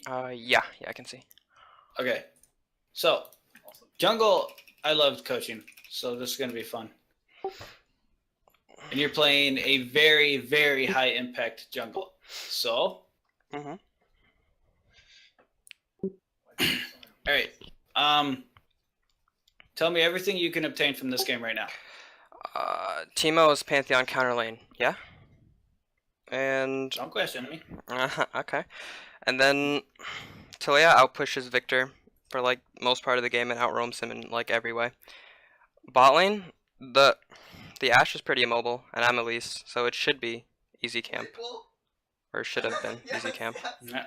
Yeah, I can see. Okay. So, jungle, I loved coaching, so this is going to be fun. And you're playing a very, very high impact jungle. So, Mm-hmm. all right. Tell me everything you can obtain from this game right now. Teemo's Pantheon counter lane, yeah? And Don't question me. okay. And then Talia outpushes Victor for like most part of the game and outroams him in like every way. Bot lane, the Ashe is pretty immobile, and I'm Elise, so it should be easy camp. Or should have been easy camp. Yeah.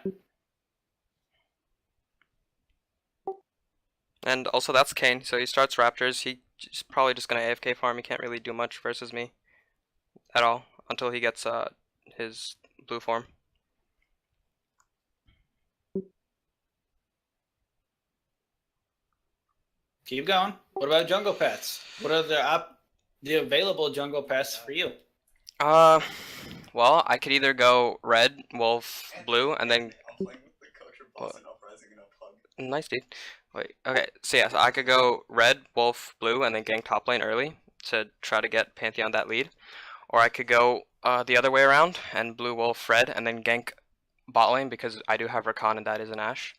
And also that's Kane, so he starts Raptors. He's probably just gonna AFK farm. He can't really do much versus me at all until he gets his blue form. Keep going. What about jungle paths? What are the available jungle paths for you? Well, I could either go red, wolf, blue, and then nice dude. Wait, okay, so yeah, so I could go red, wolf, blue, and then gank top lane early to try to get Pantheon that lead. Or I could go the other way around and blue, wolf, red, and then gank bot lane because I do have Rakan and that is an Ashe.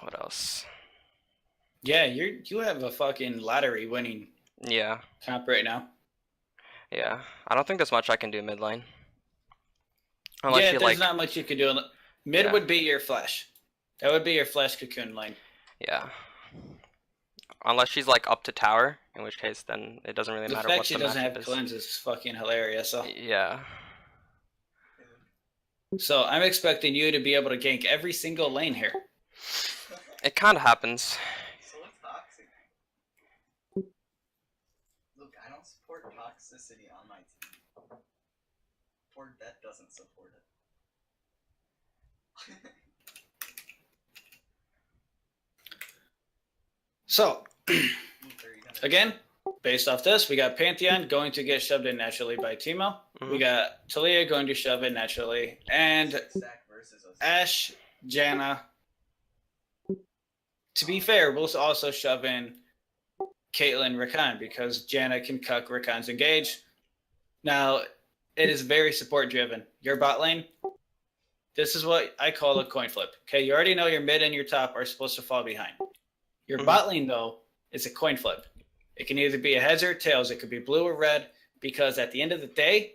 What else? Yeah, you have a fucking lottery winning Yeah, comp right now. yeah. I don't think there's much I can do mid lane. Yeah, there's not much you could do. Mid Yeah. would be your flash. That would be your flash cocoon lane. Yeah. Unless she's like up to tower, in which case then it doesn't really matter fact what she the doesn't have matchup is. cleanse is fucking hilarious. Yeah. So I'm expecting you to be able to gank every single lane here. It kind of happens. So what's toxic? Look, I don't support toxicity on my team. Or death doesn't support it. So, again, based off this, we got Pantheon going to get shoved in naturally by Teemo. We got Talia going to shove in naturally. And Ashe, Janna. To be fair, we'll also shove in Caitlyn, Rakan, because Janna can cuck Rakan's engage. Now, it is very support driven. Your bot lane, this is what I call a coin flip. Okay, you already know your mid and your top are supposed to fall behind. Your bot lane, though, is a coin flip. It can either be a heads or tails. It could be blue or red, because at the end of the day,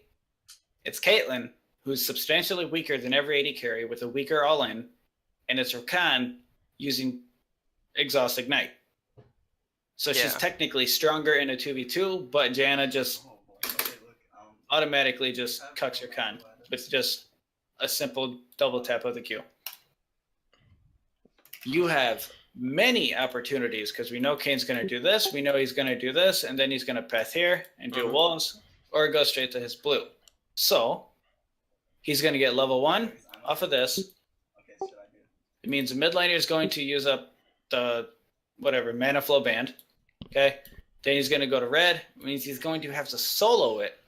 it's Caitlyn, who's substantially weaker than every AD carry with a weaker all-in, and it's Rakan using Exhaust Ignite. So she's technically stronger in a 2v2, but Janna just automatically just cucks Rakan with just a simple double tap of the Q. You have many opportunities because we know Kane's going to do this, we know he's going to do this, and then he's going to path here and do wolves or go straight to his blue. So he's going to get level 1 off of this. It means the mid laner is going to use up the whatever mana flow band. Okay, then he's going to go to red. It means he's going to have to solo it,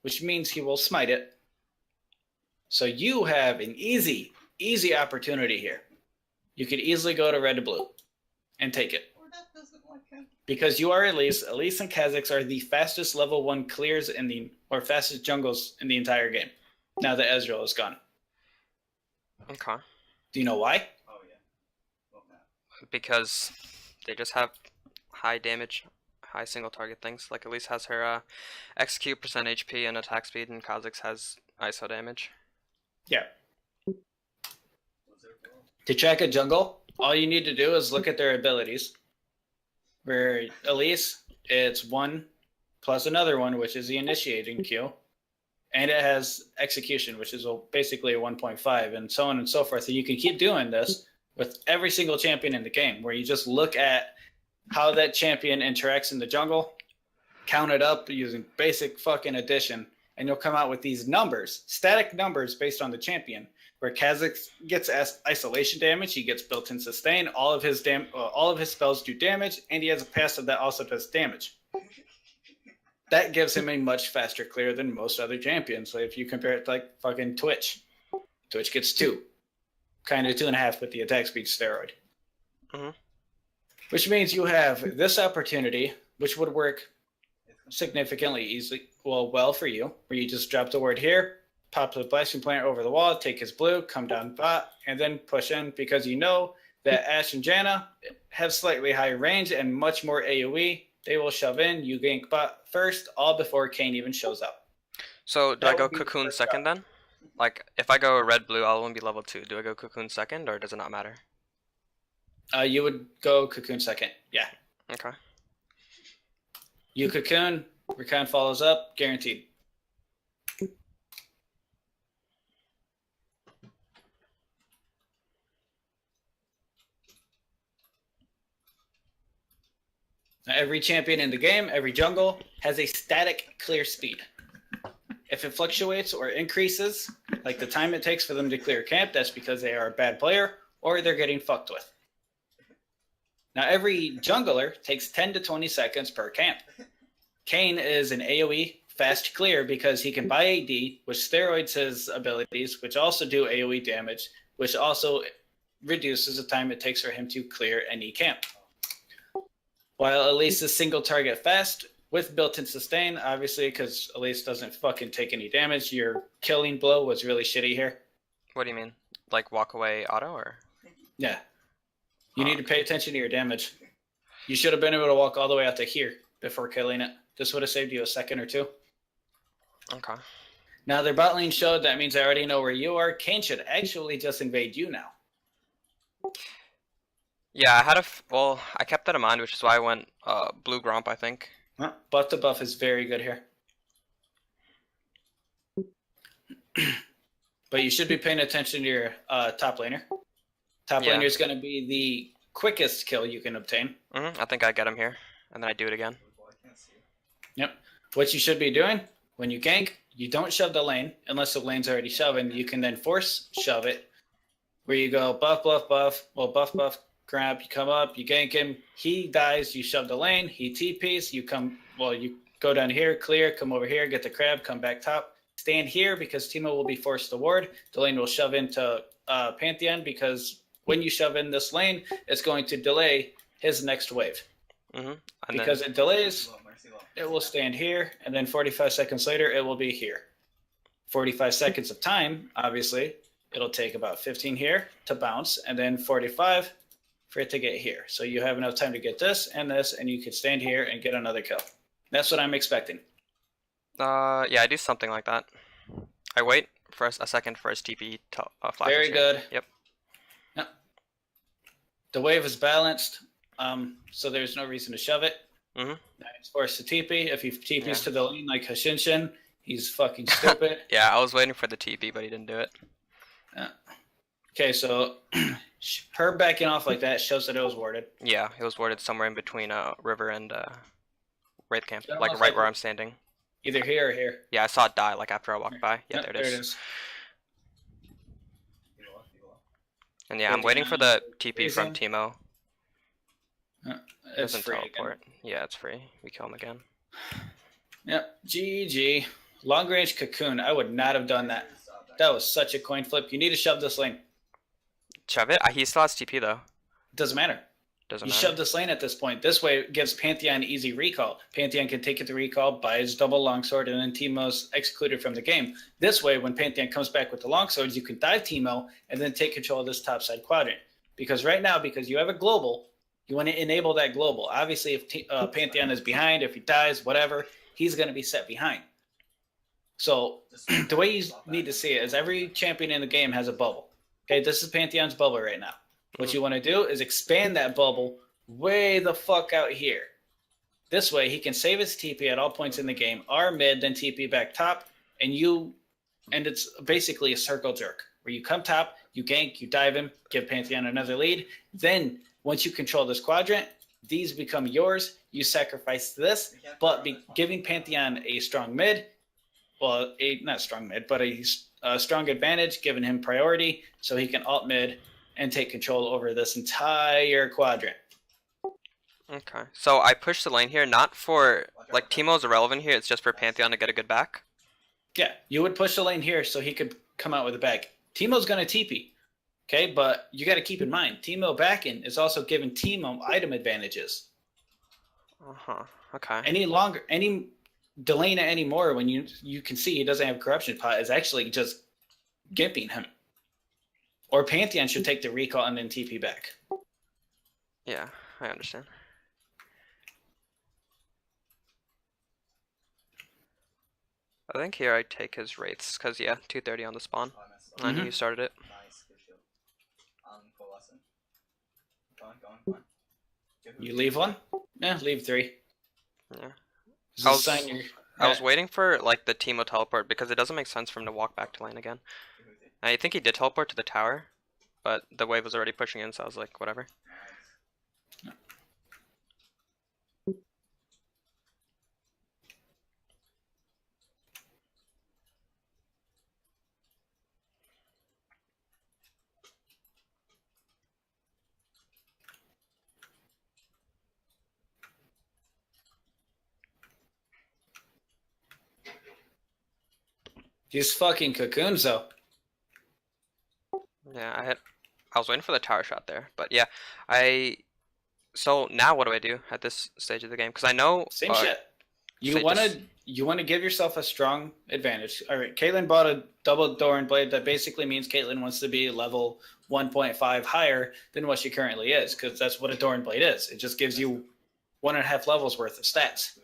which means he will smite it. So you have an easy opportunity here. You could easily go to red to blue and take it. Because you are Elise. Elise and Kha'Zix are the fastest level 1 clears or fastest jungles in the entire game. Now that Ezreal is gone. Okay. Do you know why? Oh yeah. Because they just have high damage, high single target things. Like Elise has her execute percent HP and attack speed, and Kha'Zix has ISO damage. Yeah. To track a jungle, all you need to do is look at their abilities. Where Elise, it's 1 plus another 1, which is the initiating Q. And it has execution, which is basically a 1.5, and so on and so forth. And you can keep doing this with every single champion in the game, where you just look at how that champion interacts in the jungle, count it up using basic fucking addition, and you'll come out with these numbers, static numbers based on the champion. Where Kha'Zix gets isolation damage, he gets built-in sustain. All of his spells do damage, and he has a passive that also does damage. That gives him a much faster clear than most other champions. So if you compare it to like fucking Twitch, Twitch gets 2. Kind of 2.5 with the attack speed steroid. Mhm. Which means you have this opportunity, which would work significantly well for you, where you just drop the ward here, pop the blasting plant over the wall, take his blue, come down bot, and then push in, because you know that Ashe and Janna have slightly higher range and much more AoE. They will shove in, you gank bot first, all before Kayn even shows up. So do That I go would be the Cocoon first second then? Like, if I go red blue, I'll only be level 2. Do I go Cocoon second, or does it not matter? You would go Cocoon second. Yeah. Okay. You Cocoon, Rakan follows up, guaranteed. Now, every champion in the game, every jungle, has a static clear speed. If it fluctuates or increases, like the time it takes for them to clear camp, that's because they are a bad player or they're getting fucked with. Now, every jungler takes 10 to 20 seconds per camp. Kayn is an AoE fast clear because he can buy AD, which steroids his abilities, which also do AoE damage, which also reduces the time it takes for him to clear any camp. While Elise is single target fast with built-in sustain, obviously, because Elise doesn't fucking take any damage. Your killing blow was really shitty here. What do you mean? Like walk away auto, or? Yeah. You need to pay attention to your damage. You should have been able to walk all the way out to here before killing it. This would have saved you a second or 2. Okay. Now their bot lane showed, that means I already know where you are. Kayn should actually just invade you now. Yeah, I had well, I kept that in mind, which is why I went blue Gromp, I think. Buff to buff is very good here. But you should be paying attention to your top laner. Top Yeah. laner is going to be the quickest kill you can obtain. I think I get him here, and then I do it again. Yep. What you should be doing when you gank, you don't shove the lane unless the lane's already shoving. You can then force shove it, where you go buff, buff, buff. Well, buff, buff, grab. You come up, you gank him. He dies. You shove the lane. He TPs. You come. Well, you go down here, clear. Come over here, get the crab. Come back top. Stand here because Teemo will be forced to ward. The lane will shove into Pantheon because when you shove in this lane, it's going to delay his next wave. Because it delays, it will stand here, and then 45 seconds later, it will be here. 45 seconds of time, obviously, it'll take about 15 here to bounce, and then 45 for it to get here. So you have enough time to get this, and you can stand here and get another kill. That's what I'm expecting. Yeah, I do something like that. I wait for a second for his TP flashes. Very good. Yep. Yep. The wave is balanced, so there's no reason to shove it. Now he's forced to TP. If he TPs to the lane like Hashinshin, he's fucking stupid. Yeah, I was waiting for the TP, but he didn't do it. Okay, so her backing off like that shows that it was warded. Yeah, it was warded somewhere in between River and Wraith Camp, Almost like right where I'm standing. Either here or here. Yeah, I saw it die like after I walked by. Yeah, Yep, there it is. It is. And yeah, I'm waiting for the TP from Freezing. Teemo. It's Doesn't free teleport. again. Yeah, it's free. We kill him again. Yep, GG. Long range cocoon. I would not have done that. That was such a coin flip. You need to shove this lane. Shove it? He still has TP though. Doesn't matter. Doesn't You matter. shove this lane at this point. This way it gives Pantheon easy recall. Pantheon can take it to recall, buy his double longsword, and then Teemo's excluded from the game. This way, when Pantheon comes back with the longswords, you can dive Teemo and then take control of this topside quadrant. Because right now, because you have a global, you want to enable that global. Obviously, if Pantheon is behind, if he dies, whatever, he's going to be set behind. So the way you need to see it is every champion in the game has a bubble. Okay, this is Pantheon's bubble right now. What you want to do is expand that bubble way the fuck out here. This way, he can save his TP at all points in the game, R mid, then TP back top, and it's basically a circle jerk, where you come top, you gank, you dive him, give Pantheon another lead. Then, once you control this quadrant, these become yours. You sacrifice this, but giving Pantheon a strong mid, well, not strong mid, but a strong advantage, giving him priority, so he can alt mid and take control over this entire quadrant. Okay. So I push the lane here, not for, like, Teemo's irrelevant here, it's just for Pantheon to get a good back? Yeah, you would push the lane here so he could come out with a bag. Teemo's going to TP. Okay, but you got to keep in mind, Teemo backing is also giving Teemo item advantages. Okay. Any Delana anymore, when you can see he doesn't have corruption pot, is actually just gimping him. Or Pantheon should take the recall and then TP back. Yeah, I understand. I think here I'd take his rates, because, yeah, 230 on the spawn. Oh, I messed up. I knew you started it. Nice, good shield. Coalescent. Go on. You leave one? Yeah, leave 3. Yeah. Just I was waiting for, like, the Teemo teleport, because it doesn't make sense for him to walk back to lane again. I think he did teleport to the tower, but the wave was already pushing in, so I was like, whatever. Nice. These fucking cocoons, though. Yeah, I was waiting for the tower shot there, but yeah, so now what do I do at this stage of the game? Because I know Same shit. You want to give yourself a strong advantage. All right, Caitlyn bought a double Doran blade. That basically means Caitlyn wants to be level 1.5 higher than what she currently is, because that's what a Doran blade is. It just gives you 1.5 levels worth of stats.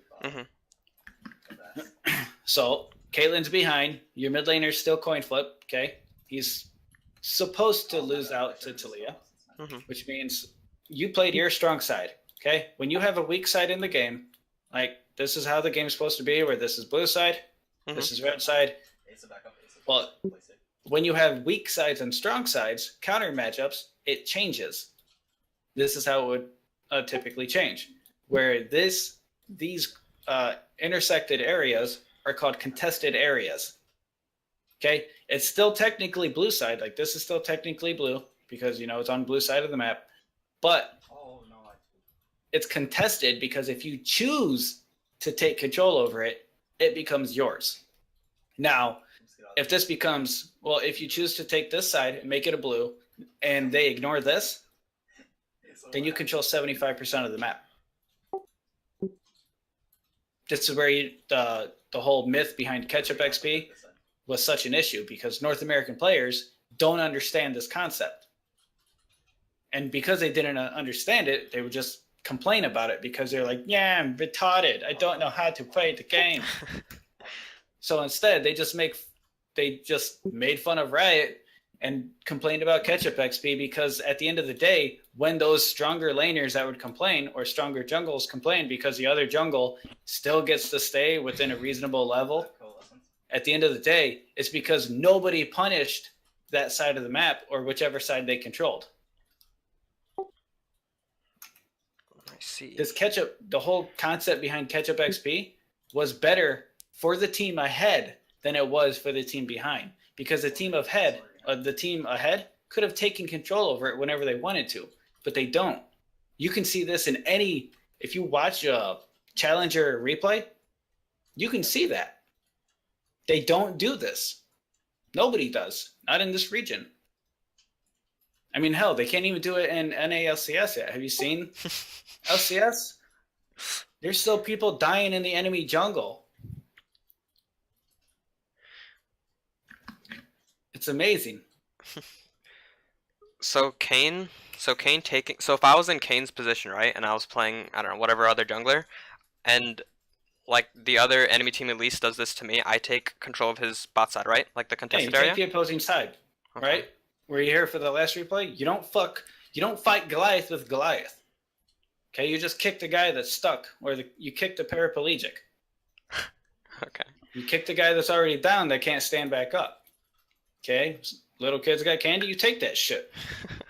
So Caitlyn's behind. Your mid laner's still coin flip. Okay, he's supposed to lose out to Talia, which means you played your strong side. Okay, when you have a weak side in the game, like this is how the game's supposed to be, where this is blue side, this is red side. Well, when you have weak sides and strong sides, counter matchups, it changes. This is how it would typically change, where these intersected areas are called contested areas. Okay, it's still technically blue side, like this is still technically blue because it's on blue side of the map, but it's contested because if you choose to take control over it, it becomes yours. Now, if this becomes, if you choose to take this side and make it a blue and they ignore this, then you control 75% of the map. This is where the whole myth behind Ketchup XP was such an issue, because North American players don't understand this concept. And because they didn't understand it, they would just complain about it because they're like, yeah, I'm retarded. I don't know how to play the game. So instead, they just made fun of Riot and complained about Ketchup XP, because at the end of the day, when those stronger laners that would complain, or stronger jungles complain because the other jungle still gets to stay within a reasonable level, at the end of the day, it's because nobody punished that side of the map or whichever side they controlled. I see. The whole concept behind Ketchup XP was better for the team ahead than it was for the team behind, because the team ahead could have taken control over it whenever they wanted to, but they don't. You can see this if you watch a Challenger replay, you can see that. They don't do this. Nobody does. Not in this region. I mean, hell, they can't even do it in NALCS yet. Have you seen LCS? There's still people dying in the enemy jungle. It's amazing. So if I was in Kane's position, right, and I was playing, I don't know, whatever other jungler, and like the other enemy team at least does this to me, I take control of his bot side, right? Like the contested area? You take the opposing side, right? Were you here for the last replay? You don't fight Goliath with Goliath. Okay, you just kick the guy that's stuck, or you kick the paraplegic. Okay. You kick the guy that's already down that can't stand back up. Okay, little kids got candy, you take that shit.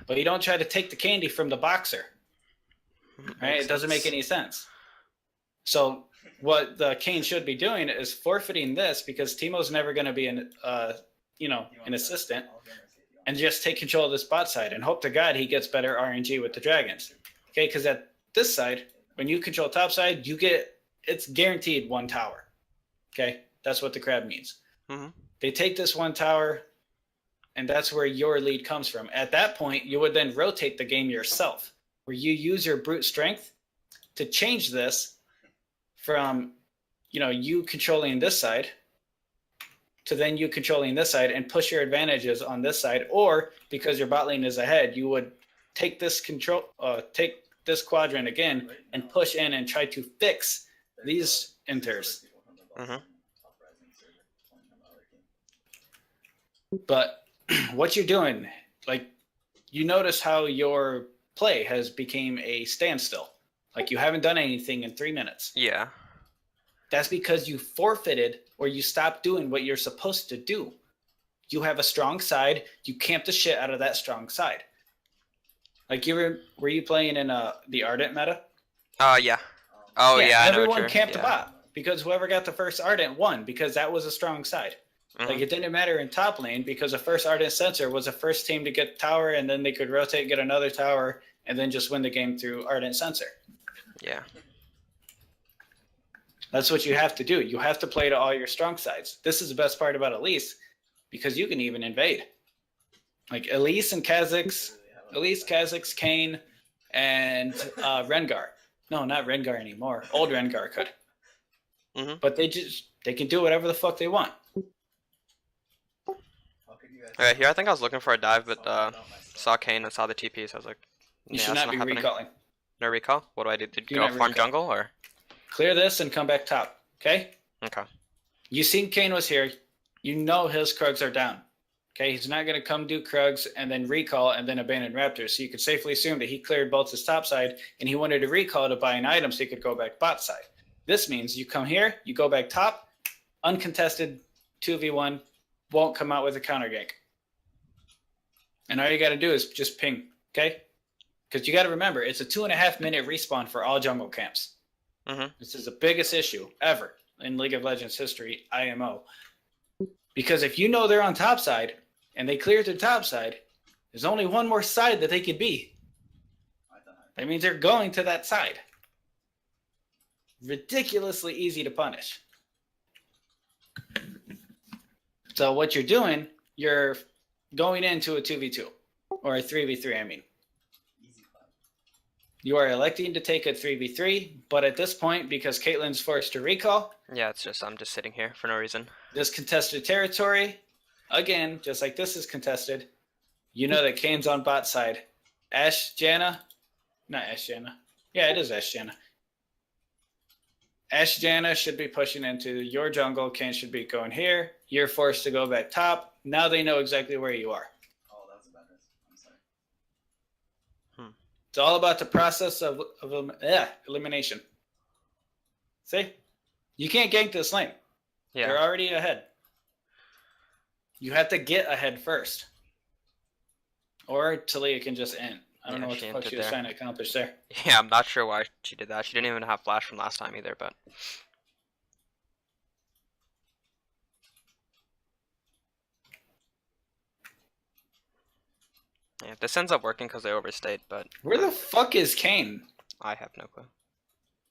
But you don't try to take the candy from the boxer. Right? It doesn't make any sense. So what the Kane should be doing is forfeiting this, because Teemo's never going to be an assistant, and just take control of this bot side and hope to God he gets better RNG with the dragons. Okay, because at this side, when you control top side, it's guaranteed one tower. Okay, that's what the crab means. Mm-hmm. They take this one tower, and that's where your lead comes from. At that point, you would then rotate the game yourself, where you use your brute strength to change this from, you controlling this side to then you controlling this side and push your advantages on this side, or because your bot lane is ahead, you would take this quadrant again and push in and try to fix these enters. Mm-hmm. But what you're doing, like, you notice how your play has become a standstill. Like, you haven't done anything in 3 minutes. Yeah. That's because you forfeited or you stopped doing what you're supposed to do. You have a strong side. You camp the shit out of that strong side. Like, were you playing in the Ardent meta? Yeah. Oh yeah. I know what Everyone you're- camped yeah. the bot because whoever got the first Ardent won, because that was a strong side. Mhm. Like, it didn't matter in top lane because the first Ardent Sensor was the first team to get tower, and then they could rotate, get another tower, and then just win the game through Ardent Sensor. Yeah. That's what you have to do. You have to play to all your strong sides. This is the best part about Elise, because you can even invade. Like Elise, Kha'Zix, Kayn, and Rengar. No, not Rengar anymore. Old Rengar could. Mhm. But they can do whatever the fuck they want. Okay, here I think I was looking for a dive, but saw Kane and saw the TP, so I was like, You yeah, should that's not be happening. recalling. No recall? What do I do? Did Do you go not farm recall. jungle or? Clear this and come back top. Okay? Okay. You seen Kane was here. You know his Krugs are down. Okay? He's not going to come do Krugs and then recall and then abandon Raptors. So you could safely assume that he cleared both his top side and he wanted to recall to buy an item so he could go back bot side. This means you come here, you go back top, uncontested 2v1, won't come out with a counter gank. And all you got to do is just ping. Okay? Because you got to remember, it's a 2.5 minute respawn for all jungle camps. Mhm. This is the biggest issue ever in League of Legends history, IMO. Because if you know they're on top side and they cleared their top side, there's only one more side that they could be. That means they're going to that side. Ridiculously easy to punish. So what you're doing, you're going into a 2v2 or a 3v3, I mean. You are electing to take a 3v3, but at this point, because Caitlyn's forced to recall, Yeah, it's just I'm just sitting here for no reason. this contested territory, again, just like this is contested, you know that Kane's on bot side. Not Ash Janna. Yeah, it is Ash Janna. Ash Janna should be pushing into your jungle. Kane should be going here. You're forced to go back top. Now they know exactly where you are. Oh, that was a bad miss. I'm sorry. It's all about the process of elimination. See? You can't gank this lane. Yeah. They're already ahead. You have to get ahead first. Or Talia can just end. I don't Yeah, know what she the fuck entered she was there. trying to accomplish there. Yeah, I'm not sure why she did that. She didn't even have flash from last time either, but yeah, this ends up working because they overstayed, but Where the fuck is Kane? I have no clue.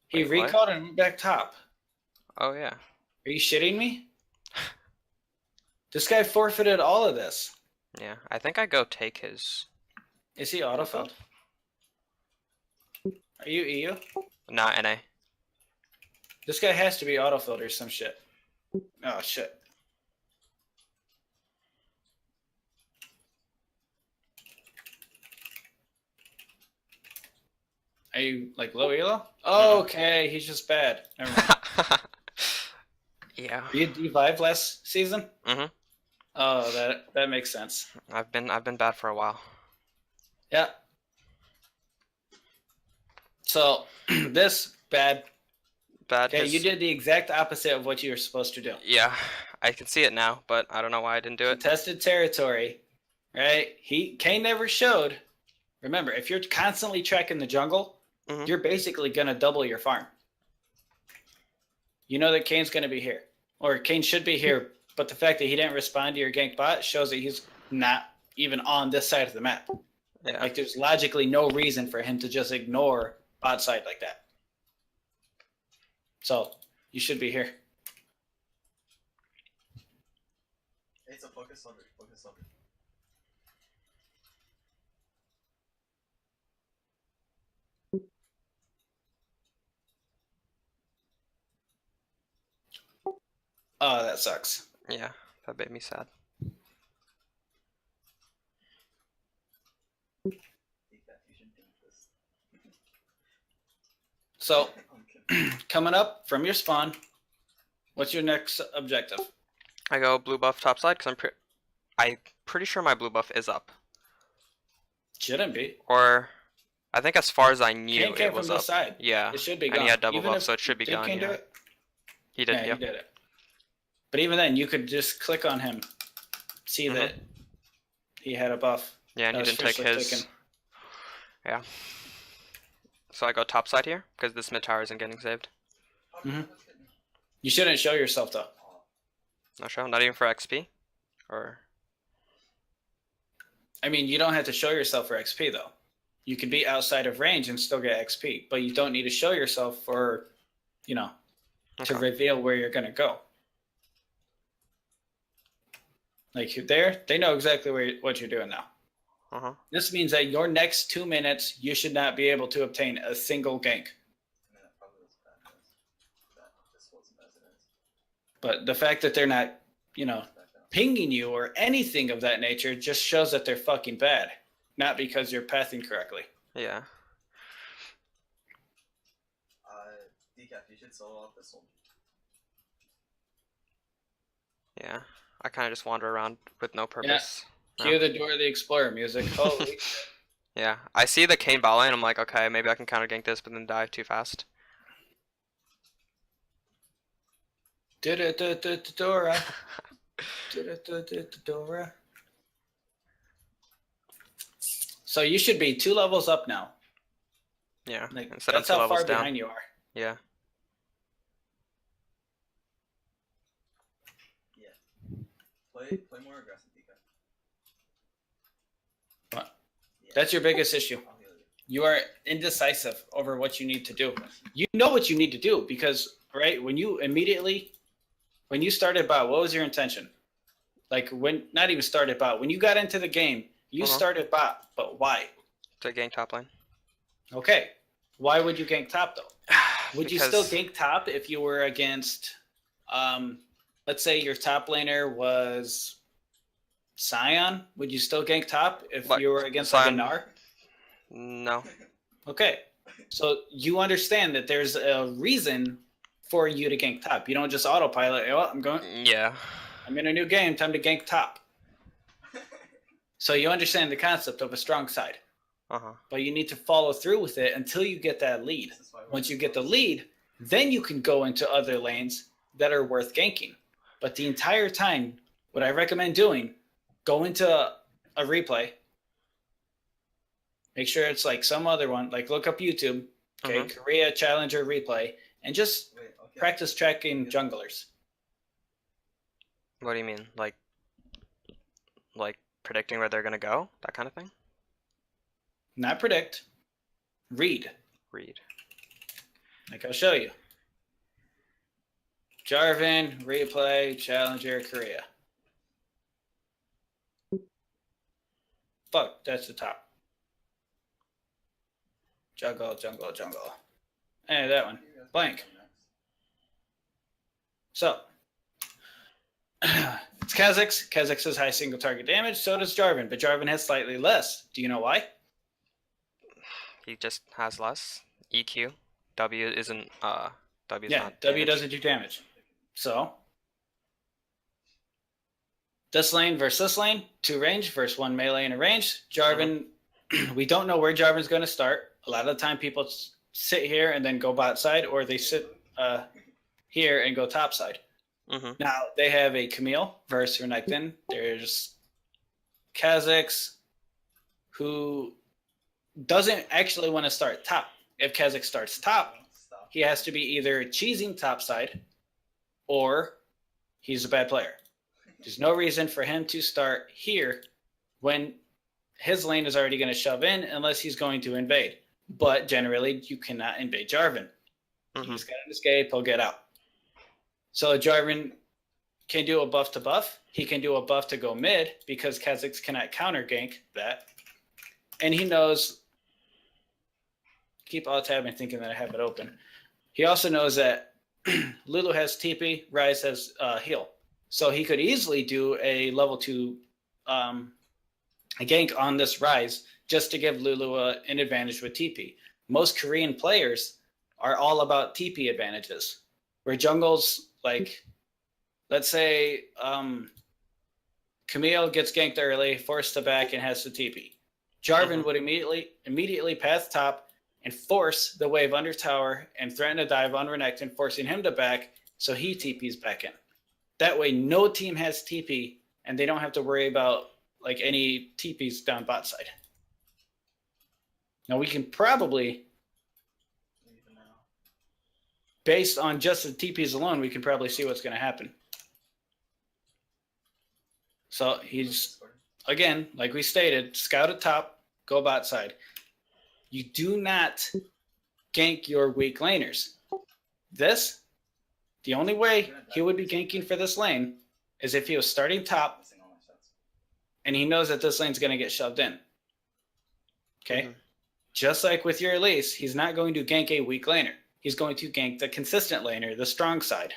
He Wait, what? recalled and went back top. Oh yeah. Are you shitting me? This guy forfeited all of this. Yeah, I think I go take his. Is he autofilled? Are you EU? Not NA. This guy has to be autofilled or some shit. Oh shit. Are you like low elo? Oh, okay, he's just bad. Never mind. Yeah. Were you D5 last season? Mhm. Oh, that makes sense. I've been bad for a while. Yeah. So this bad. Bad. Okay, 'cause- you did the exact opposite of what you were supposed to do. Yeah, I can see it now, but I don't know why I didn't do it. Contested territory, right? Kane never showed. Remember, if you're constantly tracking the jungle, Mhm. you're basically gonna double your farm. You know that Kane's gonna be here, or Kane should be here, but the fact that he didn't respond to your gank bot shows that he's not even on this side of the map. Yeah. Like, there's logically no reason for him to just ignore bot side like that. So you should be here. It's a focus under. Focus under. Oh, that sucks. Yeah, that made me sad. Decaf, you should think this. So, I'm kidding. coming up from your spawn, what's your next objective? I go blue buff topside because I'm pretty sure my blue buff is up. Shouldn't be. Or I think as far as I knew, Kane came it was from up. this side. Yeah, It should be and gone. he had double Even buff, if- so it should be Did gone. Kane do Yeah, it? he did. Yeah, Yeah, he did it. But even then, you could just click on him, see Mhm. that he had a buff. yeah, and That he was didn't take freshly his. taken. Yeah. So I go topside here because this mid tower isn't getting saved. Mhm. You shouldn't show yourself though. No show, not even for XP, or I mean, you don't have to show yourself for XP though. You could be outside of range and still get XP, but you don't need to show yourself for, to okay. reveal where you're gonna go. Like there, they know exactly what you're doing now. Uh-huh. This means that your next 2 minutes, you should not be able to obtain a single gank. I mean, that probably was bad news. That just wasn't as it is. But the fact that they're not, Back down. pinging you or anything of that nature just shows that they're fucking bad, not because you're pathing correctly. Yeah. Decaf, you should solo off this one. Yeah. I kind of just wander around with no purpose. Cue the Door of the Explorer music. Holy shit. Yeah. I see the Kane bot lane. I'm like, okay, maybe I can counter gank this, but then die too fast. Dora. Dora. So you should be 2 levels up now. Yeah. Like, Instead that's of 2 how far levels down. behind you are. Yeah. Play more aggressive, Decaf. What? Yeah. That's your biggest issue. I'll heal you. You are indecisive over what you need to do. You know what you need to do because, right, when you started bot, what was your intention? Like not even started bot, when you got into the game, you Uh-huh. started bot, but why? To gank top lane. Okay. Why would you gank top though? Would you still Because- gank top if you were against, let's say your top laner was Scion? Would you still gank top if Like, you were against Scion- like a Gnar? No. Okay. So you understand that there's a reason for you to gank top. You don't just autopilot, oh, Yeah. I'm in a new game, time to gank top. So you understand the concept of a strong side, Uh-huh. but you need to follow through with it until you get that lead. This is why Once you get the lead, then you can go into other lanes that are worth ganking. But the entire time, what I recommend doing, go into a replay. Make sure it's like some other one, like look up YouTube, okay, Mhm. Korea Challenger replay, and just Wait, okay. practice tracking junglers. What do you mean? Like predicting where they're gonna go? That kind of thing? Not predict, read. Read. Like I'll show you. Jarvan, replay, Challenger, Korea. Fuck, that's the top. Jungle. Hey, that one. You guys Blank. can go next. So, it's Kha'Zix. Kha'Zix has high single target damage, so does Jarvan, but Jarvan has slightly less. Do you know why? He just has less. EQ. W isn't W is Yeah, not W damage. doesn't do damage. So, this lane versus this lane, 2 range versus 1 melee in a range. Jarvan, we don't know where Jarvan's going to start. A lot of the time people sit here and then go bot side, or they sit here and go top side. Mm-hmm. Now, they have a Camille versus Renekton. There's Kha'Zix, who doesn't actually want to start top. If Kha'Zix starts top, Stop. he has to be either cheesing topside or he's a bad player. There's no reason for him to start here when his lane is already going to shove in unless he's going to invade. But generally, you cannot invade Jarvan. Mm-hmm. He's got an escape, he'll get out. So Jarvan can do a buff to buff. He can do a buff to go mid because Kha'Zix cannot counter gank that. And he knows, keep alt tabbing thinking that I have it open. He also knows that Lulu has TP, Ryze has heal. So he could easily do a level 2 a gank on this Ryze just to give Lulu an advantage with TP. Most Korean players are all about TP advantages. Where jungles, like, let's say Camille gets ganked early, forced to back, and has to TP. Jarvan would immediately path top and force the wave under tower and threaten to dive on Renekton, forcing him to back, so he TPs back in. That way, no team has TP, and they don't have to worry about like any TPs down bot side. Now we can probably, based on just the TPs alone, we can probably see what's going to happen. So he's, again, like we stated, scout at top, go bot side. You do not gank your weak laners. This, the only way he would be ganking for this lane is if he was starting top and he knows that this lane's going to get shoved in. Okay? Just like with your Elise, he's not going to gank a weak laner. He's going to gank the consistent laner, the strong side.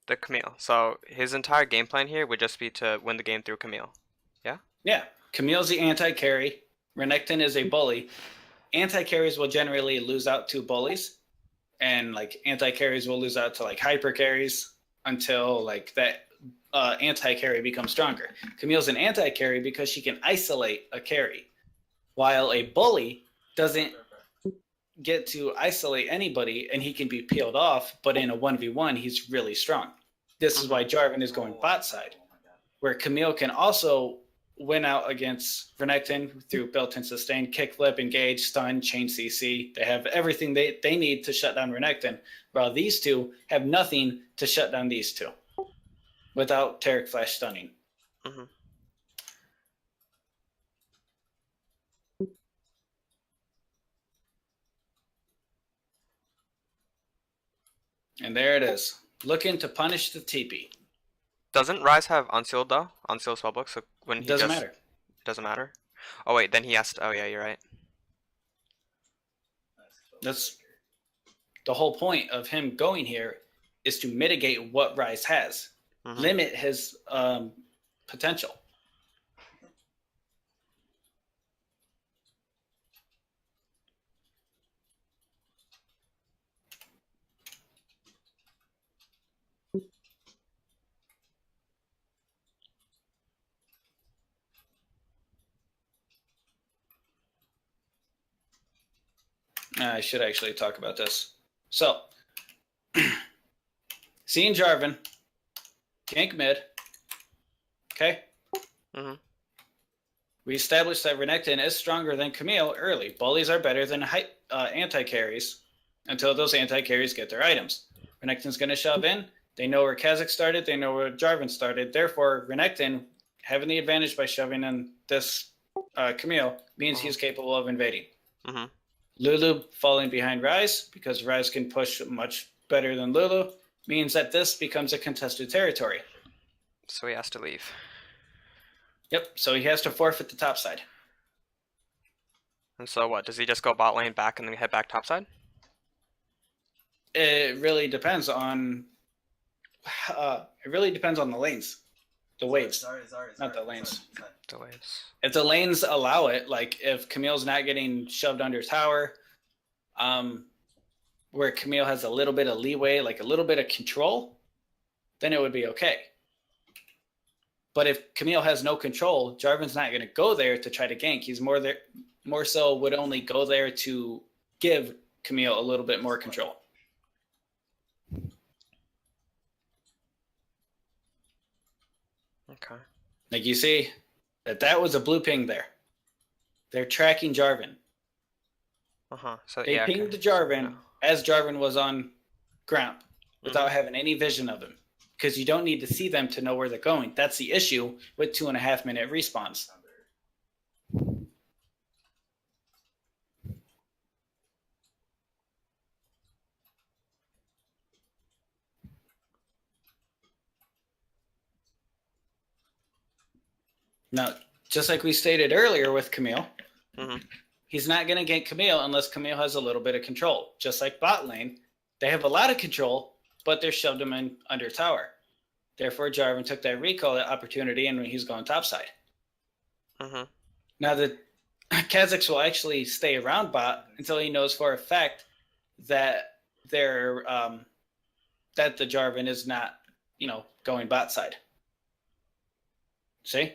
The Camille. So his entire game plan here would just be to win the game through Camille. Yeah? Yeah. Camille's the anti-carry. Renekton is a bully. Anti-carries will generally lose out to bullies. And like anti-carries will lose out to like hyper carries until like that anti-carry becomes stronger. Camille's an anti-carry because she can isolate a carry. While a bully doesn't get to isolate anybody and he can be peeled off, but in a 1v1 he's really strong. This is why Jarvan is going bot side, where Camille can also win out against Renekton through built-in sustain, kickflip, engage, stun, chain CC. They have everything they need to shut down Renekton, while these two have nothing to shut down these two without Taric Flash stunning. And there it is. Looking to punish the TP. Doesn't Ryze have unsealed though? Unsealed spellbook, so when he Doesn't matter. Doesn't matter? Oh wait, then he has to, oh yeah, you're right. That's the whole point of him going here, is to mitigate what Ryze has. Limit his potential. I should actually talk about this. So, seeing Jarvan, gank mid, okay? We established that Renekton is stronger than Camille early. Bullies are better than anti-carries until those anti-carries get their items. Renekton's going to shove in. They know where Kha'Zix started. They know where Jarvan started. Therefore, Renekton, having the advantage by shoving in this Camille, means he's capable of invading. Lulu falling behind Ryze, because Ryze can push much better than Lulu, means that this becomes a contested territory. So he has to leave. Yep, so he has to forfeit the top side. And so what, does he just go bot lane back and then head back top side? It really depends on the lanes. The waves. Not the lanes. The waves. If the lanes allow it, like if Camille's not getting shoved under tower, where Camille has a little bit of leeway, like a little bit of control, then it would be okay. But if Camille has no control, Jarvan's not going to go there to try to gank. He's more so would only go there to give Camille a little bit more control. Okay. Like you see, that was a blue ping there. They're tracking Jarvan. So They pinged Jarvan as Jarvan was on ground without having any vision of him. Because you don't need to see them to know where they're going. That's the issue with 2.5 minute respawns. Now, just like we stated earlier with Camille, he's not going to gank Camille unless Camille has a little bit of control. Just like bot lane, they have a lot of control, but they're shoved him in under tower. Therefore, Jarvan took that recall opportunity, and he's going topside. Mhm. Now the Kazakhs will actually stay around bot until he knows for a fact that they're that the Jarvan is not, going bot side. See,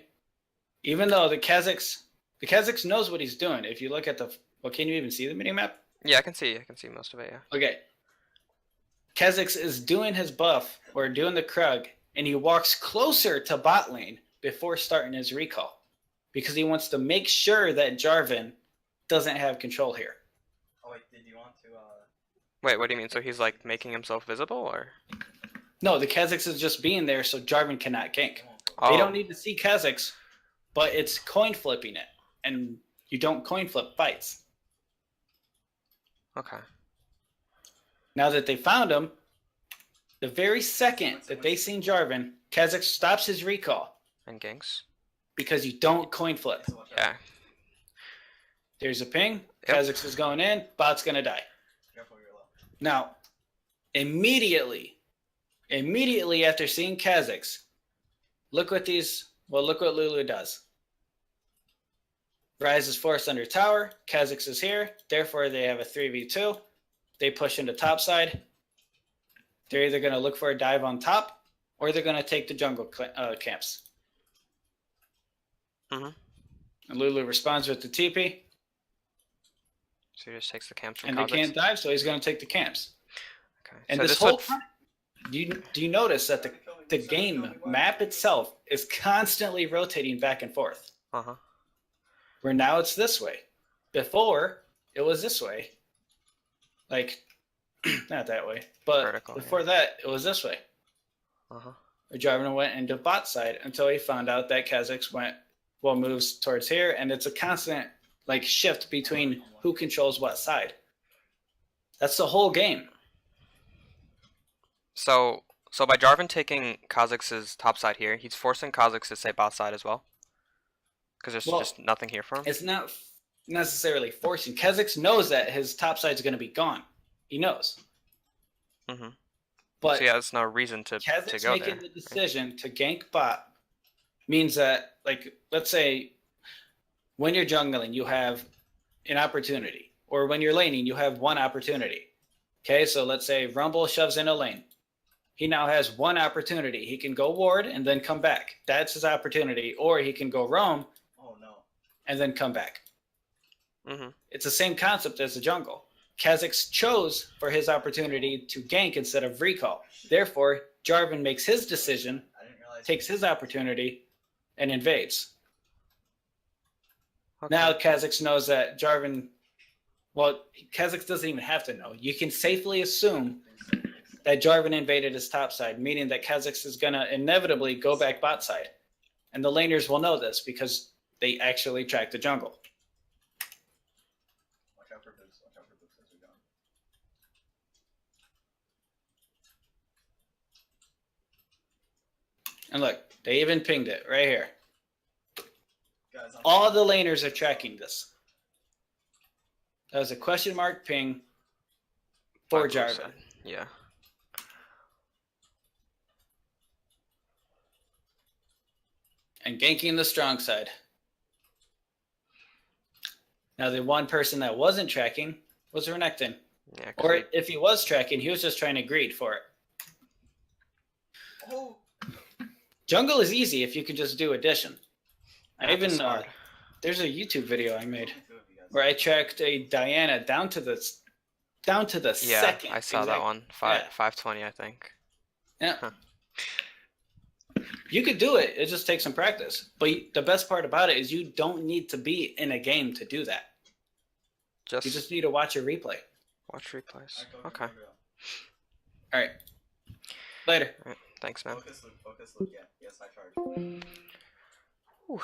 even though the Kazakhs knows what he's doing. If you look at can you even see the mini map? Yeah, I can see most of it. Yeah. Okay, Kazakhs is doing his buff or doing the Krug, and he walks closer to bot lane before starting his recall because he wants to make sure that Jarvan doesn't have control here. Oh wait, did you want to? Wait, what do you mean? So he's like making himself visible, or? No, the Kazakhs is just being there so Jarvan cannot gank. Oh. They don't need to see Kazakhs, but it's coin flipping it, and you don't coin flip fights. Okay. Now that they found him, the very second that they seen Jarvan, Kazakh stops his recall And ganks. because you don't coin flip. Yeah. There's a ping. Yep. Kazakhs is going in. Bot's gonna die. Careful, you're low. Now, immediately after seeing Kazakhs, look what Lulu does. Ryze is forced under tower. Kazakhs is here. Therefore, they have a 3v2. They push into top side. They're either going to look for a dive on top, or they're going to take the jungle camps. Mhm. And Lulu responds with the TP. So he just takes the camps from And they Kha'Zix. can't dive, so he's going to take the camps. Okay. And so this this whole would. time, do you notice that the game map itself is constantly rotating back and forth? Uh huh. Where now it's this way. Before, it was this way. Like, not that way. But Vertical, before that, it was this way. Uh huh. Jarvan went into bot side until he found out that Kazakhs moves towards here, and it's a constant shift between who controls what side. That's the whole game. So by Jarvan taking Kha'Zix's top side here, he's forcing Kha'Zix to stay bot side as well. Because there's Well, just nothing here for him. It's not necessarily forcing. Kazakhs knows that his top side's going to be gone. He knows. Mhm. But So yeah, there's no reason to Kazakhs go making there. the decision to gank bot means that, let's say, when you're jungling, you have an opportunity, or when you're laning, you have one opportunity. Okay, so let's say Rumble shoves in a lane. He now has one opportunity. He can go ward and then come back. That's his opportunity. Or he can go roam Oh no. and then come back. Mhm. It's the same concept as the jungle. Kazakhs chose for his opportunity to gank instead of recall. Therefore, Jarvan makes his decision, I didn't realize. takes his opportunity, and invades. Okay. Now Kazakhs knows that Jarvan. Well, Kazakhs doesn't even have to know. You can safely assume that Jarvan invaded his top side, meaning that Kazakhs is going to inevitably go back bot side. And the laners will know this because they actually track the jungle. Watch out for boots. Watch out for boots as we go. And look, they even pinged it right here. Guys, I'm All the laners are tracking this. That was a question mark ping for 5%. Jarvan. Yeah. And ganking the strong side. Now, the one person that wasn't tracking was Renekton. Yeah. 'Cause Or he- if he was tracking, he was just trying to greed for it. Oh. Jungle is easy if you could just do addition. I That's even hard. there's a YouTube video I made Two of you guys. where I tracked a Diana down to the Yeah, second. I saw that exact- one. Yeah. 520, I think. Yeah. Huh. You could do it. It just takes some practice. But the best part about it is you don't need to be in a game to do that. You just need to watch a replay. watch replays. Alright, go, Okay. go, go, go. All right. Later. Thanks, man. Focus, Luke. Focus, Luke. Yeah. Yes, I charge. Whew.